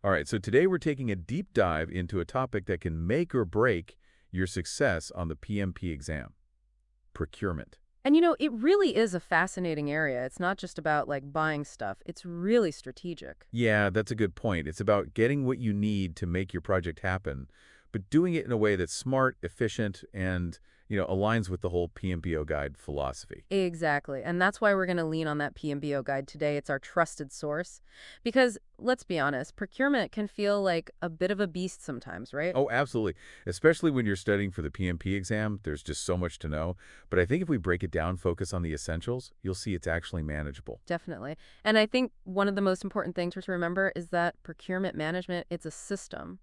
All right, so today we're taking a deep dive into a topic that can make or break your success on the PMP exam, procurement. And it really is a fascinating area. It's not just about buying stuff. It's really strategic. Yeah, that's a good point. It's about getting what you need to make your project happen, but doing it in a way that's smart, efficient, and, aligns with the whole PMBO guide philosophy. Exactly. And that's why we're going to lean on that PMBO guide today. It's our trusted source. Because let's be honest, procurement can feel like a bit of a beast sometimes, right? Oh, absolutely. Especially when you're studying for the PMP exam, there's just so much to know. But I think if we break it down, focus on the essentials, you'll see it's actually manageable. Definitely. And I think one of the most important things to remember is that procurement management, it's a system.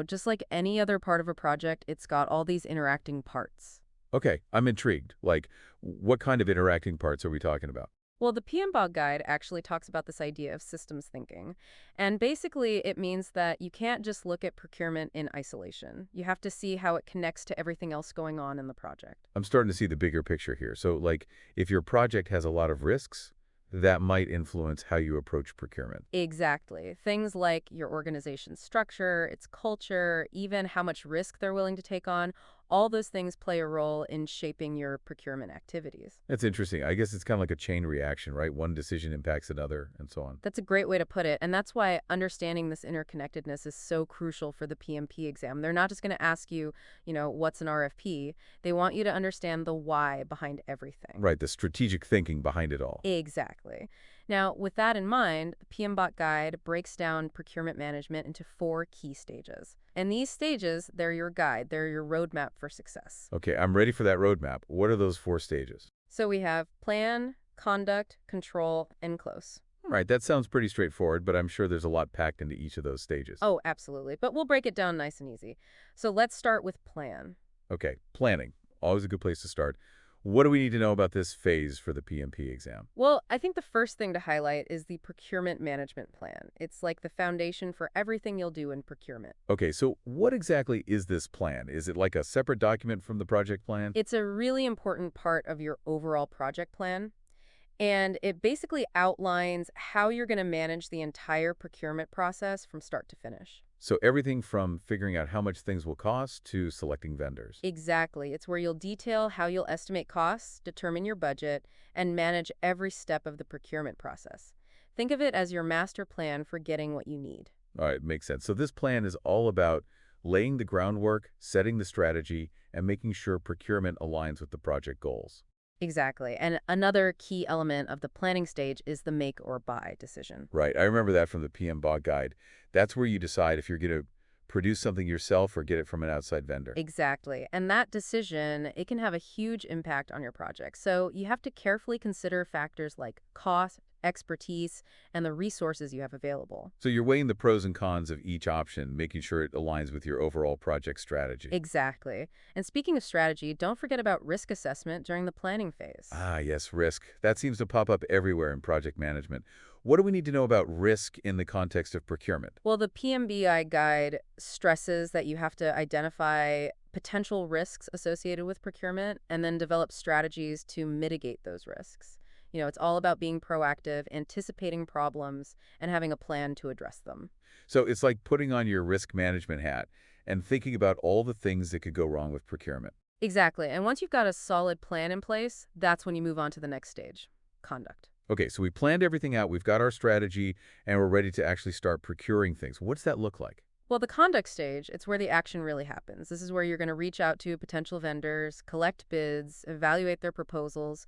Just like any other part of a project, it's got all these interacting parts. Okay, I'm intrigued. Like, what kind of interacting parts are we talking about? Well, the PMBOK guide actually talks about this idea of systems thinking. And basically, it means that you can't just look at procurement in isolation. You have to see how it connects to everything else going on in the project. I'm starting to see the bigger picture here. So, like, if your project has a lot of risks, that might influence how you approach procurement. Exactly. Things like your organization's structure, its culture, even how much risk they're willing to take on, all those things play a role in shaping your procurement activities. That's interesting. I guess it's kind of like a chain reaction, right? One decision impacts another, and so on. That's a great way to put it. And that's why understanding this interconnectedness is so crucial for the PMP exam. They're not just going to ask you, what's an RFP? They want you to understand the why behind everything. Right, the strategic thinking behind it all. Exactly. Now, with that in mind, the PMBOK guide breaks down procurement management into 4 key stages. And these stages, they're your guide, they're your roadmap for success. Okay, I'm ready for that roadmap. What are those 4 stages? So we have plan, conduct, control, and close. All right, that sounds pretty straightforward, but I'm sure there's a lot packed into each of those stages. Oh, absolutely. But we'll break it down nice and easy. So let's start with plan. Okay, planning. Always a good place to start. What do we need to know about this phase for the PMP exam? Well, I think the first thing to highlight is the procurement management plan. It's like the foundation for everything you'll do in procurement. Okay, so what exactly is this plan? Is it like a separate document from the project plan? It's a really important part of your overall project plan. And it basically outlines how you're going to manage the entire procurement process from start to finish. So everything from figuring out how much things will cost to selecting vendors. Exactly. It's where you'll detail how you'll estimate costs, determine your budget, and manage every step of the procurement process. Think of it as your master plan for getting what you need. All right, makes sense. So this plan is all about laying the groundwork, setting the strategy, and making sure procurement aligns with the project goals. Exactly. And another key element of the planning stage is the make or buy decision. Right, I remember that from the PM Bog Guide. That's where you decide if you're going to produce something yourself or get it from an outside vendor. Exactly. And that decision, it can have a huge impact on your project. So you have to carefully consider factors like cost, expertise, and the resources you have available. So you're weighing the pros and cons of each option, making sure it aligns with your overall project strategy. Exactly. And speaking of strategy, don't forget about risk assessment during the planning phase. Ah, yes, risk. That seems to pop up everywhere in project management. What do we need to know about risk in the context of procurement? Well, the PMBI guide stresses that you have to identify potential risks associated with procurement and then develop strategies to mitigate those risks. It's all about being proactive, anticipating problems, and having a plan to address them. So it's like putting on your risk management hat and thinking about all the things that could go wrong with procurement. Exactly. And once you've got a solid plan in place, that's when you move on to the next stage, conduct. Okay, so we planned everything out, we've got our strategy, and we're ready to actually start procuring things. What does that look like? Well, the conduct stage, it's where the action really happens. This is where you're going to reach out to potential vendors, collect bids, evaluate their proposals,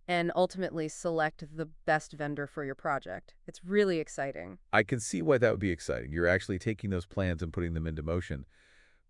and ultimately select the best vendor for your project. It's really exciting. I can see why that would be exciting. You're actually taking those plans and putting them into motion.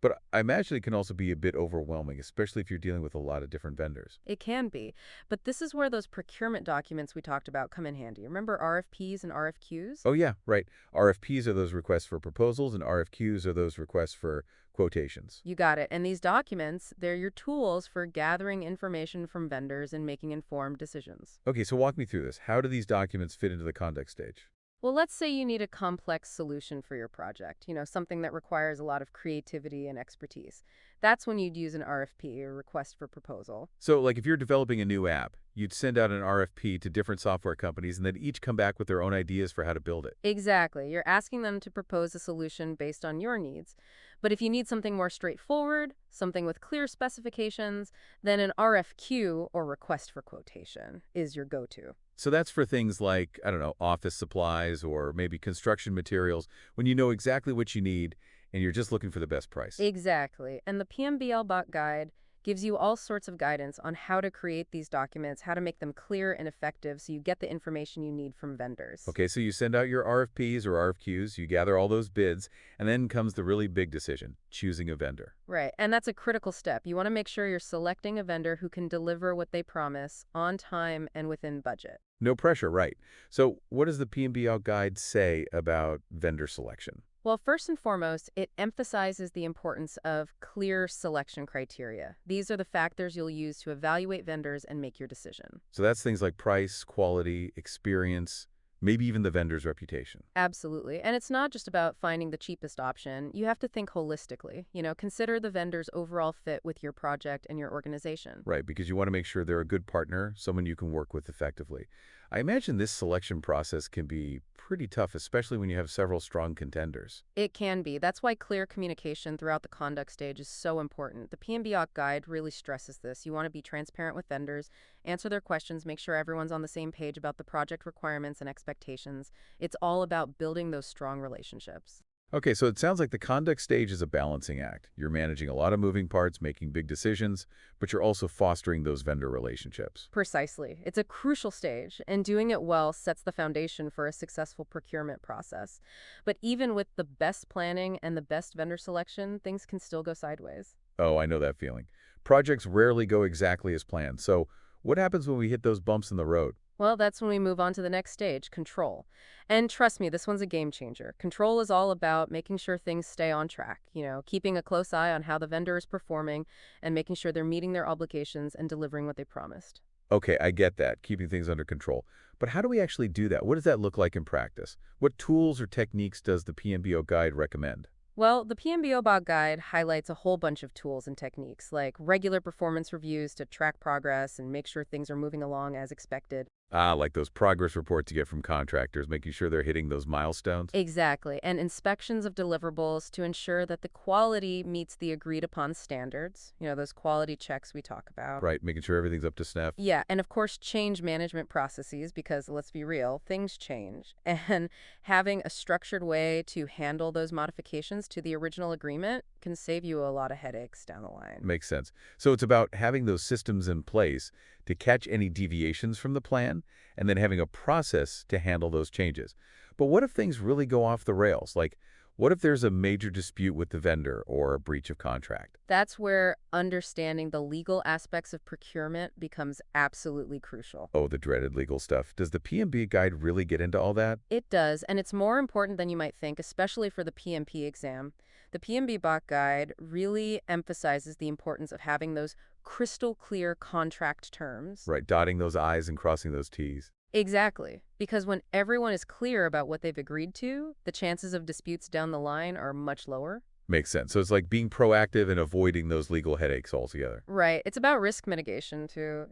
But I imagine it can also be a bit overwhelming, especially if you're dealing with a lot of different vendors. It can be, but this is where those procurement documents we talked about come in handy. Remember RFPs and RFQs? Oh, yeah, right. RFPs are those requests for proposals, and RFQs are those requests for quotations. You got it. And these documents, they're your tools for gathering information from vendors and making informed decisions. Okay, so walk me through this. How do these documents fit into the conduct stage? Well, let's say you need a complex solution for your project, something that requires a lot of creativity and expertise. That's when you'd use an RFP, or request for proposal. So, like if you're developing a new app, you'd send out an RFP to different software companies and they'd each come back with their own ideas for how to build it. Exactly. You're asking them to propose a solution based on your needs. But if you need something more straightforward, something with clear specifications, then an RFQ, or request for quotation, is your go-to. So that's for things like, I don't know, office supplies or maybe construction materials when you know exactly what you need and you're just looking for the best price. Exactly. And the PMBL bot guide gives you all sorts of guidance on how to create these documents, how to make them clear and effective so you get the information you need from vendors. Okay, so you send out your RFPs or RFQs, you gather all those bids, and then comes the really big decision, choosing a vendor. Right. And that's a critical step. You want to make sure you're selecting a vendor who can deliver what they promise on time and within budget. No pressure, right. So what does the PMBL guide say about vendor selection? Well, first and foremost, it emphasizes the importance of clear selection criteria. These are the factors you'll use to evaluate vendors and make your decision. So that's things like price, quality, experience, maybe even the vendor's reputation. Absolutely. And it's not just about finding the cheapest option. You have to think holistically. Consider the vendor's overall fit with your project and your organization. Right, because you want to make sure they're a good partner, someone you can work with effectively. I imagine this selection process can be pretty tough, especially when you have several strong contenders. It can be. That's why clear communication throughout the conduct stage is so important. The PMBOK guide really stresses this. You want to be transparent with vendors, answer their questions, make sure everyone's on the same page about the project requirements and expectations. It's all about building those strong relationships. Okay, so it sounds like the conduct stage is a balancing act. You're managing a lot of moving parts, making big decisions, but you're also fostering those vendor relationships. Precisely. It's a crucial stage, and doing it well sets the foundation for a successful procurement process. But even with the best planning and the best vendor selection, things can still go sideways. Oh, I know that feeling. Projects rarely go exactly as planned. So what happens when we hit those bumps in the road? Well, that's when we move on to the next stage, control. And trust me, this one's a game changer. Control is all about making sure things stay on track, keeping a close eye on how the vendor is performing and making sure they're meeting their obligations and delivering what they promised. Okay, I get that, keeping things under control. But how do we actually do that? What does that look like in practice? What tools or techniques does the PMBO guide recommend? Well, the PMBO bot guide highlights a whole bunch of tools and techniques, like regular performance reviews to track progress and make sure things are moving along as expected. Ah, like those progress reports you get from contractors, making sure they're hitting those milestones? Exactly, and inspections of deliverables to ensure that the quality meets the agreed upon standards, those quality checks we talk about. Right, making sure everything's up to snuff. Yeah, and of course, change management processes because let's be real, things change. And having a structured way to handle those modifications to the original agreement can save you a lot of headaches down the line. Makes sense. So it's about having those systems in place to catch any deviations from the plan and then having a process to handle those changes. But what if things really go off the rails? Like, what if there's a major dispute with the vendor or a breach of contract? That's where understanding the legal aspects of procurement becomes absolutely crucial. Oh, the dreaded legal stuff. Does the PMB guide really get into all that? It does, and it's more important than you might think, especially for the PMP exam. The PMB Bot Guide really emphasizes the importance of having those crystal clear contract terms. Right, dotting those I's and crossing those T's. Exactly, because when everyone is clear about what they've agreed to, the chances of disputes down the line are much lower. Makes sense. So it's like being proactive and avoiding those legal headaches altogether. Right. It's about risk mitigation too,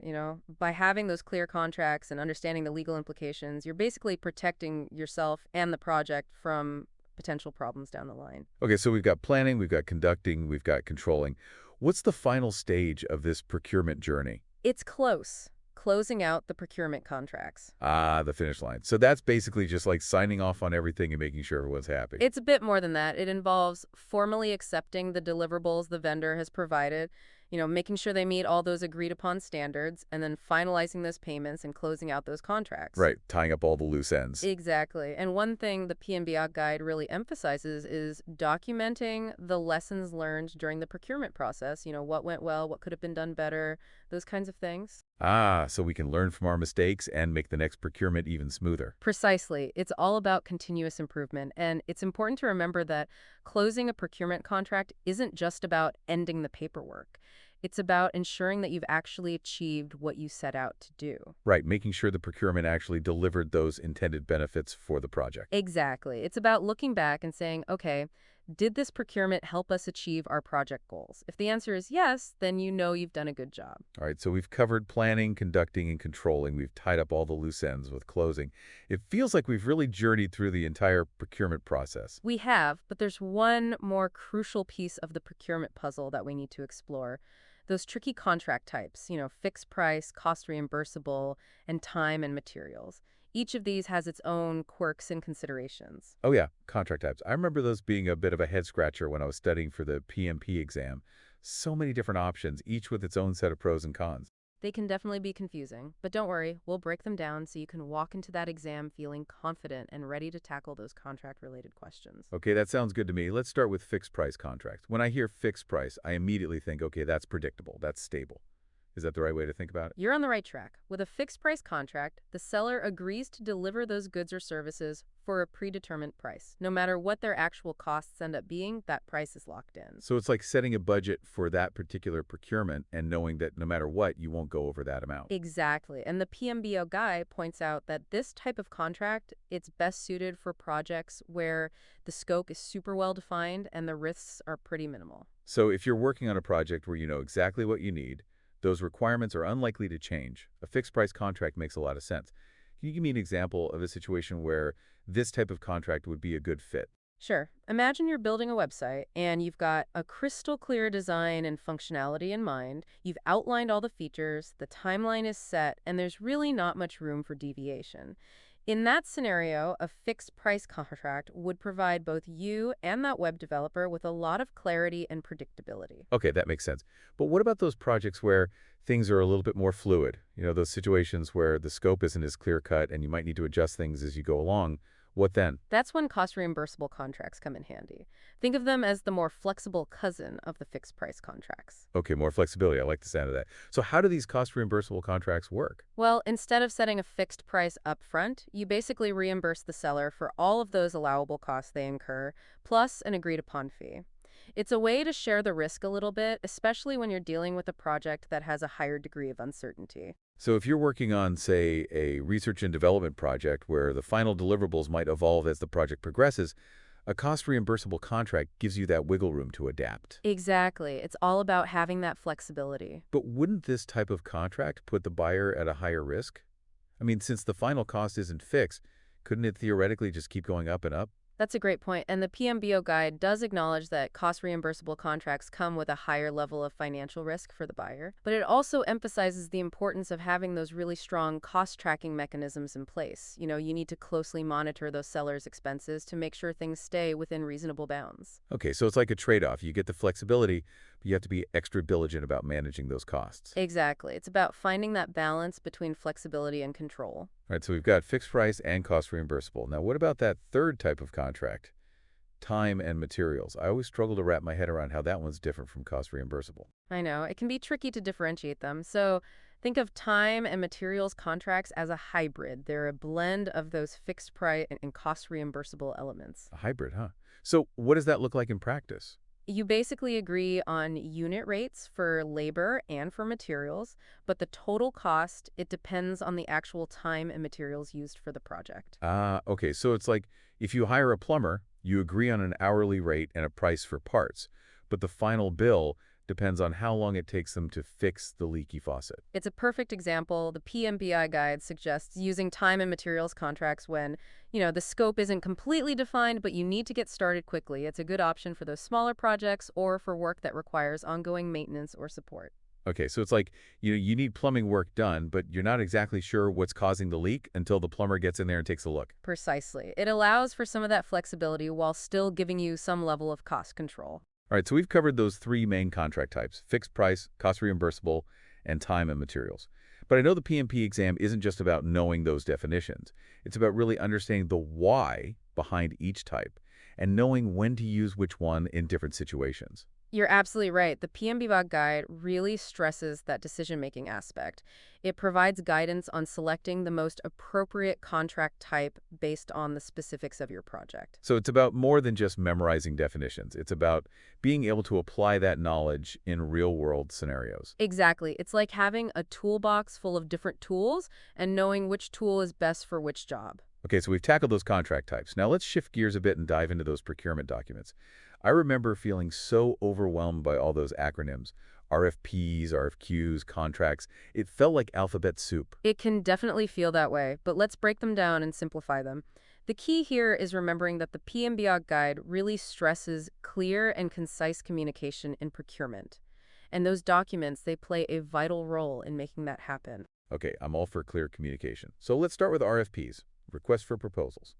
By having those clear contracts and understanding the legal implications, you're basically protecting yourself and the project from potential problems down the line. Okay, so we've got planning, we've got conducting, we've got controlling. What's the final stage of this procurement journey? It's close. Closing out the procurement contracts. Ah, the finish line. So that's basically just like signing off on everything and making sure everyone's happy. It's a bit more than that. It involves formally accepting the deliverables the vendor has provided, making sure they meet all those agreed upon standards, and then finalizing those payments and closing out those contracts. Right, tying up all the loose ends. Exactly. And one thing the PMBOK guide really emphasizes is documenting the lessons learned during the procurement process. What went well, what could have been done better, those kinds of things. Ah, so we can learn from our mistakes and make the next procurement even smoother. Precisely. It's all about continuous improvement. And it's important to remember that closing a procurement contract isn't just about ending the paperwork. It's about ensuring that you've actually achieved what you set out to do. Right, making sure the procurement actually delivered those intended benefits for the project. Exactly. It's about looking back and saying, okay, did this procurement help us achieve our project goals? If the answer is yes, then you know you've done a good job. All right, so we've covered planning, conducting, and controlling. We've tied up all the loose ends with closing. It feels like we've really journeyed through the entire procurement process. We have, but there's one more crucial piece of the procurement puzzle that we need to explore. Those tricky contract types, fixed price, cost reimbursable, and time and materials. Each of these has its own quirks and considerations. Oh yeah, contract types. I remember those being a bit of a head scratcher when I was studying for the PMP exam. So many different options, each with its own set of pros and cons. They can definitely be confusing, but don't worry, we'll break them down so you can walk into that exam feeling confident and ready to tackle those contract-related questions. Okay, that sounds good to me. Let's start with fixed price contracts. When I hear fixed price, I immediately think, okay, that's predictable, that's stable. Is that the right way to think about it? You're on the right track. With a fixed price contract, the seller agrees to deliver those goods or services for a predetermined price. No matter what their actual costs end up being, that price is locked in. So it's like setting a budget for that particular procurement and knowing that no matter what, you won't go over that amount. Exactly. And the PMBO guy points out that this type of contract, it's best suited for projects where the scope is super well defined and the risks are pretty minimal. So if you're working on a project where you know exactly what you need, those requirements are unlikely to change. A fixed price contract makes a lot of sense. Can you give me an example of a situation where this type of contract would be a good fit? Sure. Imagine you're building a website and you've got a crystal clear design and functionality in mind. You've outlined all the features, the timeline is set, and there's really not much room for deviation. In that scenario, a fixed price contract would provide both you and that web developer with a lot of clarity and predictability. Okay, that makes sense. But what about those projects where things are a little bit more fluid? You know, those situations where the scope isn't as clear cut and you might need to adjust things as you go along. What then? That's when cost reimbursable contracts come in handy. Think of them as the more flexible cousin of the fixed price contracts. Okay, more flexibility. I like the sound of that. So how do these cost reimbursable contracts work? Well, instead of setting a fixed price up front, you basically reimburse the seller for all of those allowable costs they incur, plus an agreed upon fee. It's a way to share the risk a little bit, especially when you're dealing with a project that has a higher degree of uncertainty. So if you're working on, say, a research and development project where the final deliverables might evolve as the project progresses, a cost reimbursable contract gives you that wiggle room to adapt. Exactly. It's all about having that flexibility. But wouldn't this type of contract put the buyer at a higher risk? I mean, since the final cost isn't fixed, couldn't it theoretically just keep going up and up? That's a great point. And the PMBO guide does acknowledge that cost reimbursable contracts come with a higher level of financial risk for the buyer. But it also emphasizes the importance of having those really strong cost tracking mechanisms in place. You need to closely monitor those sellers' expenses to make sure things stay within reasonable bounds. Okay, so it's like a trade-off. You get the flexibility, but you have to be extra diligent about managing those costs. Exactly. It's about finding that balance between flexibility and control. All right, so we've got fixed price and cost reimbursable. Now, what about that third type of contract? Time and materials. I always struggle to wrap my head around how that one's different from cost reimbursable. I know, it can be tricky to differentiate them. So think of time and materials contracts as a hybrid. They're a blend of those fixed price and cost reimbursable elements. A hybrid, huh? So what does that look like in practice? You basically agree on unit rates for labor and for materials, but the total cost, it depends on the actual time and materials used for the project. Ah, okay, so it's like if you hire a plumber, you agree on an hourly rate and a price for parts, but the final bill depends on how long it takes them to fix the leaky faucet. It's a perfect example. The PMBI guide suggests using time and materials contracts when, the scope isn't completely defined, but you need to get started quickly. It's a good option for those smaller projects or for work that requires ongoing maintenance or support. Okay, so it's like you need plumbing work done, but you're not exactly sure what's causing the leak until the plumber gets in there and takes a look. Precisely. It allows for some of that flexibility while still giving you some level of cost control. All right, so we've covered those three main contract types: fixed price, cost reimbursable, and time and materials. But I know the PMP exam isn't just about knowing those definitions. It's about really understanding the why behind each type and knowing when to use which one in different situations. You're absolutely right. The PMBOK guide really stresses that decision-making aspect. It provides guidance on selecting the most appropriate contract type based on the specifics of your project. So it's about more than just memorizing definitions. It's about being able to apply that knowledge in real-world scenarios. Exactly. It's like having a toolbox full of different tools and knowing which tool is best for which job. Okay, so we've tackled those contract types. Now let's shift gears a bit and dive into those procurement documents. I remember feeling so overwhelmed by all those acronyms. RFPs, RFQs, contracts. It felt like alphabet soup. It can definitely feel that way, but let's break them down and simplify them. The key here is remembering that the PMBOK guide really stresses clear and concise communication in procurement. And those documents, they play a vital role in making that happen. Okay, I'm all for clear communication. So let's start with RFPs, requests for proposals.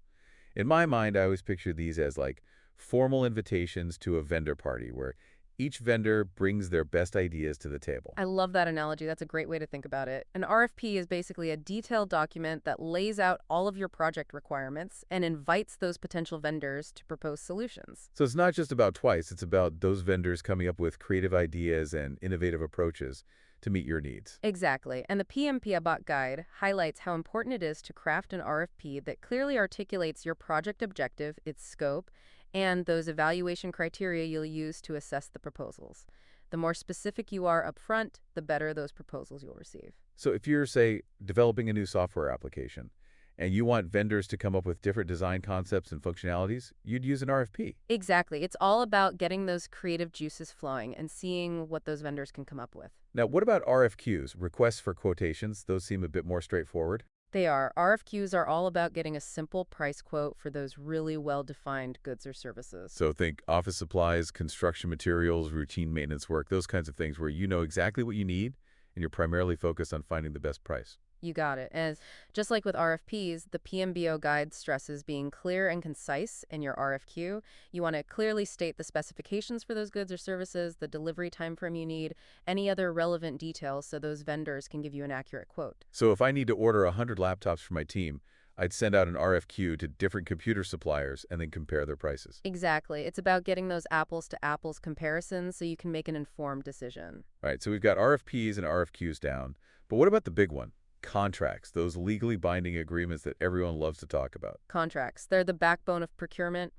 In my mind, I always picture these as like formal invitations to a vendor party where each vendor brings their best ideas to the table. I love that analogy. That's a great way to think about it. An RFP is basically a detailed document that lays out all of your project requirements and invites those potential vendors to propose solutions. So it's not just about twice, it's about those vendors coming up with creative ideas and innovative approaches to meet your needs. Exactly. And the PMP ABOT guide highlights how important it is to craft an RFP that clearly articulates your project objective, its scope, and those evaluation criteria you'll use to assess the proposals. The more specific you are upfront, the better those proposals you'll receive. So if you're, say, developing a new software application and you want vendors to come up with different design concepts and functionalities, you'd use an RFP. Exactly. It's all about getting those creative juices flowing and seeing what those vendors can come up with. Now, what about RFQs, requests for quotations? Those seem a bit more straightforward. They are. RFQs are all about getting a simple price quote for those really well-defined goods or services. So think office supplies, construction materials, routine maintenance work, those kinds of things where you know exactly what you need and you're primarily focused on finding the best price. You got it. And just like with RFPs, the PMBO guide stresses being clear and concise in your RFQ. You want to clearly state the specifications for those goods or services, the delivery time frame you need, any other relevant details so those vendors can give you an accurate quote. So if I need to order 100 laptops for my team, I'd send out an RFQ to different computer suppliers and then compare their prices. Exactly. It's about getting those apples to apples comparisons so you can make an informed decision. All right, so we've got RFPs and RFQs down. But what about the big one? Contracts, those legally binding agreements that everyone loves to talk about. Contracts. They're the backbone of procurement.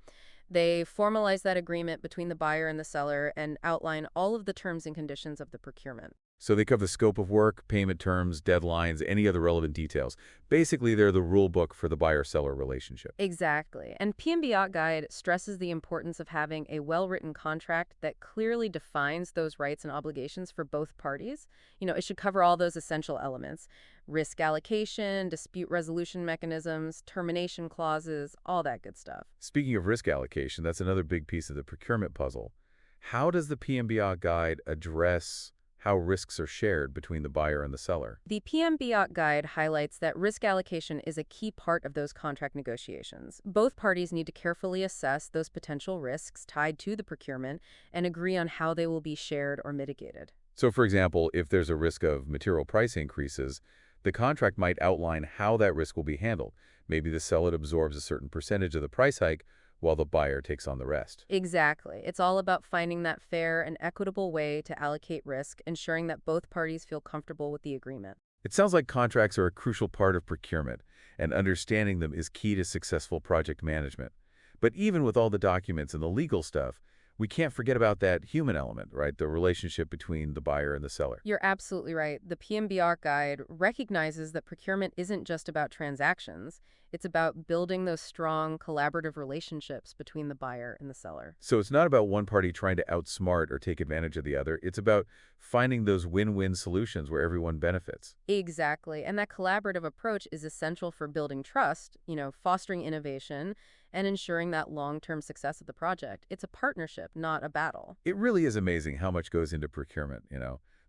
They formalize that agreement between the buyer and the seller and outline all of the terms and conditions of the procurement. So they cover the scope of work, payment terms, deadlines, any other relevant details. Basically, they're the rule book for the buyer-seller relationship. Exactly. And PMBOK Guide stresses the importance of having a well-written contract that clearly defines those rights and obligations for both parties. It should cover all those essential elements: risk allocation, dispute resolution mechanisms, termination clauses, all that good stuff. Speaking of risk allocation, that's another big piece of the procurement puzzle. How does the PMBOK guide address how risks are shared between the buyer and the seller? The PMBOK Guide highlights that risk allocation is a key part of those contract negotiations. Both parties need to carefully assess those potential risks tied to the procurement and agree on how they will be shared or mitigated. So, for example, if there's a risk of material price increases, the contract might outline how that risk will be handled. Maybe the seller absorbs a certain percentage of the price hike while the buyer takes on the rest. Exactly. It's all about finding that fair and equitable way to allocate risk, ensuring that both parties feel comfortable with the agreement. It sounds like contracts are a crucial part of procurement, and understanding them is key to successful project management. But even with all the documents and the legal stuff, we can't forget about that human element, right? The relationship between the buyer and the seller. You're absolutely right. The PMBR guide recognizes that procurement isn't just about transactions. It's about building those strong collaborative relationships between the buyer and the seller. So it's not about one party trying to outsmart or take advantage of the other. It's about finding those win-win solutions where everyone benefits. Exactly. And that collaborative approach is essential for building trust, fostering innovation, and ensuring that long-term success of the project. It's a partnership, not a battle. It really is amazing how much goes into procurement.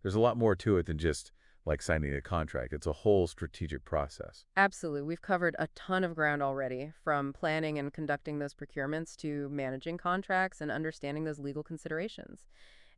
There's a lot more to it than just like signing a contract. It's a whole strategic process. Absolutely. We've covered a ton of ground already, from planning and conducting those procurements to managing contracts and understanding those legal considerations.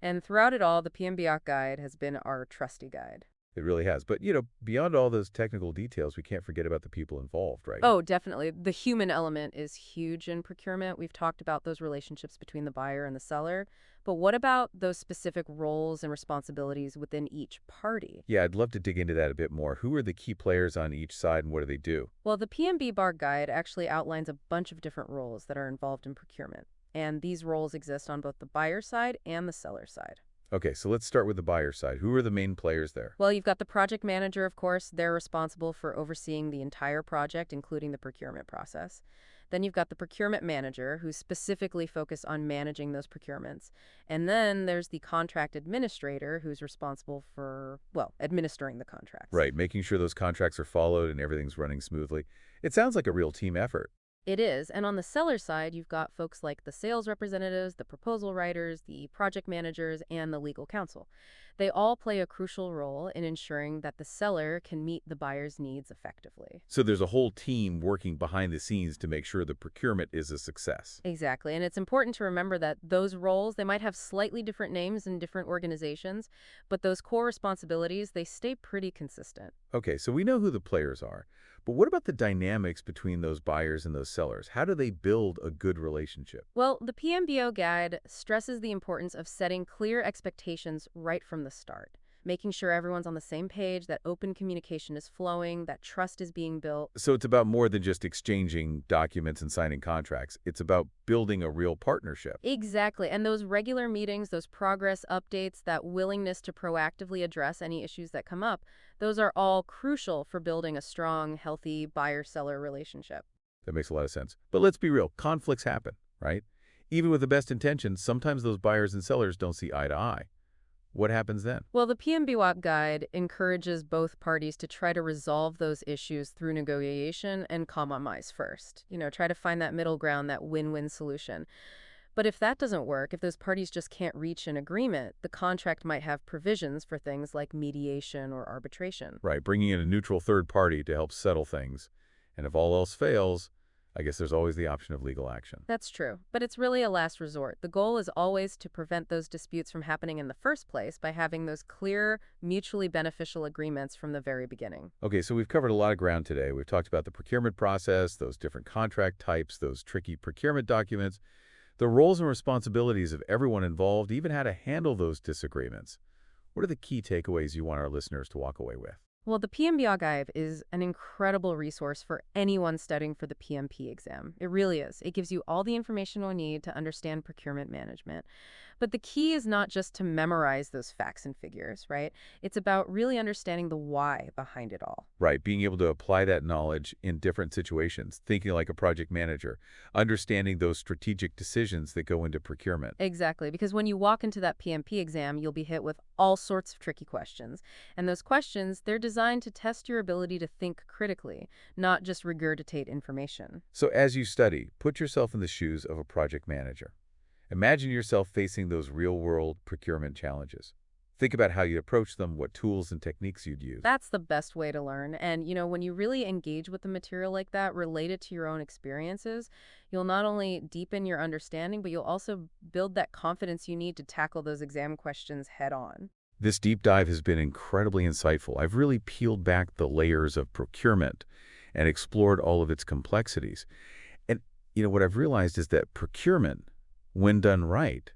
And throughout it all, the PMBOK guide has been our trusty guide. It really has. But, beyond all those technical details, we can't forget about the people involved, right? Oh, definitely. The human element is huge in procurement. We've talked about those relationships between the buyer and the seller. But what about those specific roles and responsibilities within each party? Yeah, I'd love to dig into that a bit more. Who are the key players on each side and what do they do? Well, the PMB bar guide actually outlines a bunch of different roles that are involved in procurement. And these roles exist on both the buyer side and the seller side. Okay, so let's start with the buyer side. Who are the main players there? Well, you've got the project manager, of course. They're responsible for overseeing the entire project, including the procurement process. Then you've got the procurement manager, who's specifically focused on managing those procurements. And then there's the contract administrator, who's responsible for, well, administering the contracts. Right, making sure those contracts are followed and everything's running smoothly. It sounds like a real team effort. It is. And on the seller side, you've got folks like the sales representatives, the proposal writers, the project managers, and the legal counsel. They all play a crucial role in ensuring that the seller can meet the buyer's needs effectively. So there's a whole team working behind the scenes to make sure the procurement is a success. Exactly. And it's important to remember that those roles, they might have slightly different names in different organizations, but those core responsibilities, they stay pretty consistent. Okay, so we know who the players are, but what about the dynamics between those buyers and those sellers? How do they build a good relationship? Well, the PMBO guide stresses the importance of setting clear expectations right from the start, making sure everyone's on the same page, that open communication is flowing, that trust is being built. So it's about more than just exchanging documents and signing contracts. It's about building a real partnership. Exactly. And those regular meetings, those progress updates, that willingness to proactively address any issues that come up, those are all crucial for building a strong, healthy buyer-seller relationship. That makes a lot of sense. But let's be real, conflicts happen, right? Even with the best intentions, sometimes those buyers and sellers don't see eye to eye. What happens then? Well, the PMBWAP guide encourages both parties to try to resolve those issues through negotiation and compromise first. Try to find that middle ground, that win-win solution. But if that doesn't work, if those parties just can't reach an agreement, the contract might have provisions for things like mediation or arbitration. Right, bringing in a neutral third party to help settle things. And if all else fails, I guess there's always the option of legal action. That's true, but it's really a last resort. The goal is always to prevent those disputes from happening in the first place by having those clear, mutually beneficial agreements from the very beginning. Okay, so we've covered a lot of ground today. We've talked about the procurement process, those different contract types, those tricky procurement documents, the roles and responsibilities of everyone involved, even how to handle those disagreements. What are the key takeaways you want our listeners to walk away with? Well, the PMBR Guide is an incredible resource for anyone studying for the PMP exam. It really is. It gives you all the information you'll need to understand procurement management. But the key is not just to memorize those facts and figures, right? It's about really understanding the why behind it all. Right, being able to apply that knowledge in different situations, thinking like a project manager, understanding those strategic decisions that go into procurement. Exactly, because when you walk into that PMP exam, you'll be hit with all sorts of tricky questions. And those questions, they're designed to test your ability to think critically, not just regurgitate information. So as you study, put yourself in the shoes of a project manager. Imagine yourself facing those real-world procurement challenges. Think about how you'd approach them, what tools and techniques you'd use. That's the best way to learn. And, when you really engage with the material like that, relate it to your own experiences, you'll not only deepen your understanding, but you'll also build that confidence you need to tackle those exam questions head on. This deep dive has been incredibly insightful. I've really peeled back the layers of procurement and explored all of its complexities. And, what I've realized is that procurement, when done right,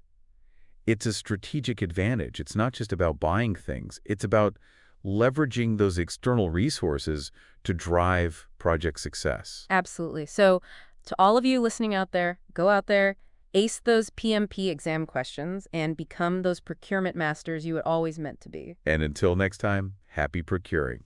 it's a strategic advantage. It's not just about buying things. It's about leveraging those external resources to drive project success. Absolutely. So to all of you listening out there, go out there, ace those PMP exam questions, and become those procurement masters you were always meant to be. And until next time, happy procuring.